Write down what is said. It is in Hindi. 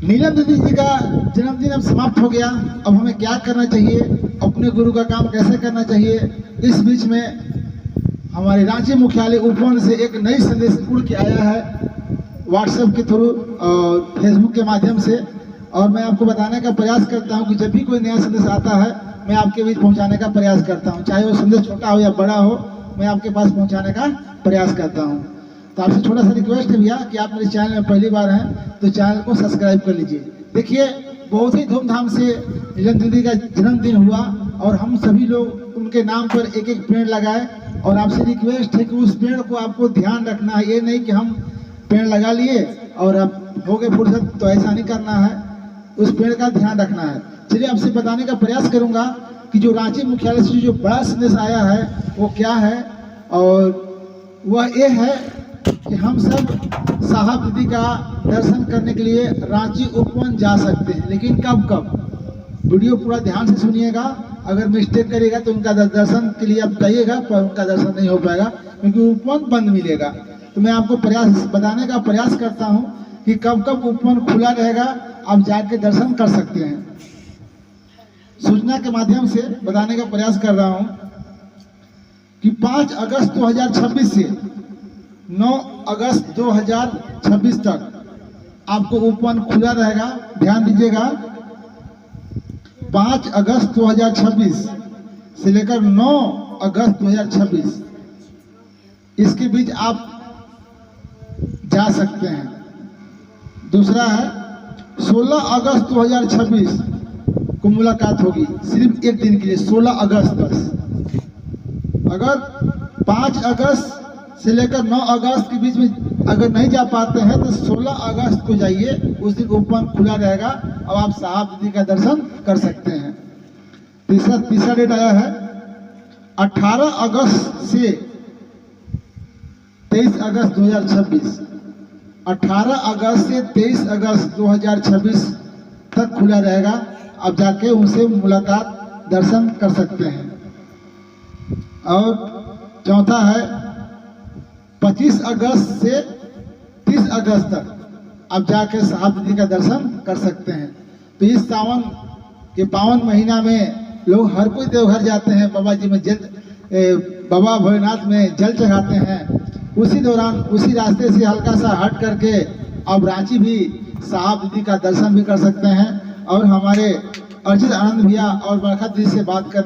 नीलम दीदी जी का जन्मदिन अब समाप्त हो गया। अब हमें क्या करना चाहिए, अपने गुरु का काम कैसे करना चाहिए, इस बीच में हमारे रांची मुख्यालय उपवन से एक नई संदेश उड़ के आया है व्हाट्सएप के थ्रू और फेसबुक के माध्यम से। और मैं आपको बताने का प्रयास करता हूं कि जब भी कोई नया संदेश आता है मैं आपके बीच पहुंचाने का प्रयास करता हूं, चाहे वो संदेश छोटा हो या बड़ा हो, मैं आपके पास पहुंचाने का प्रयास करता हूं। तो आपसे छोटा सा रिक्वेस्ट है भैया कि आप मेरे चैनल में पहली बार हैं तो चैनल को सब्सक्राइब कर लीजिए। देखिए, बहुत ही धूमधाम से नीलम दीदी का जन्मदिन हुआ और हम सभी लोग उनके नाम पर एक एक पेड़ लगाए। और आपसे रिक्वेस्ट है कि उस पेड़ को आपको ध्यान रखना है, ये नहीं कि हम पेड़ लगा लिए और अब हो गए फुर्सत, तो ऐसा नहीं करना है, उस पेड़ का ध्यान रखना है। चलिए आपसे बताने का प्रयास करूंगा कि जो रांची मुख्यालय से जो बड़ा संदेश आया है वो क्या है। और वह ये है कि हम सब साहब दीदी का दर्शन करने के लिए रांची उपवन जा सकते हैं, लेकिन कब कब। वीडियो पूरा ध्यान से सुनिएगा, अगर मिस्टेक करेगा तो उनका दर्शन के लिए आप जाइएगा पर उनका दर्शन नहीं हो पाएगा क्योंकि उपवन बंद मिलेगा। तो मैं आपको बताने का प्रयास करता हूं कि कब कब उपवन खुला रहेगा, आप जाके दर्शन कर सकते हैं। सूचना के माध्यम से बताने का प्रयास कर रहा हूं कि 5 अगस्त 2026 से 9 अगस्त 2026 तक आपको उपवन खुला रहेगा। ध्यान दीजिएगा, 5 अगस्त 2026 से लेकर 9 अगस्त 2026 इसके बीच आप जा सकते हैं। दूसरा है 16 अगस्त 2026 को मुलाकात होगी, सिर्फ एक दिन के लिए, 16 अगस्त बस। अगर 5 अगस्त से लेकर 9 अगस्त के बीच में अगर नहीं जा पाते हैं तो 16 अगस्त को जाइए, उस दिन उपवन खुला रहेगा और आप साहब दीदी का दर्शन कर सकते हैं। तीसरा डेट आया है 18 अगस्त से 23 अगस्त 2026। 18 अगस्त से 23 अगस्त 2026 तक खुला रहेगा, आप जाके उनसे मुलाकात दर्शन कर सकते हैं। और चौथा है 25 अगस्त से 30 अगस्त तक आप जाके साहब दीदी का दर्शन कर सकते हैं। तो इस सावन के पावन महीना में लोग हर कोई देवघर जाते हैं, बाबा जी में बाबा भोलेनाथ में जल चढ़ाते हैं। उसी दौरान उसी रास्ते से हल्का सा हट करके अब रांची भी साहब दीदी का दर्शन भी कर सकते हैं। और हमारे अर्जित आनंद भैया और बरखा दीदी से बात करना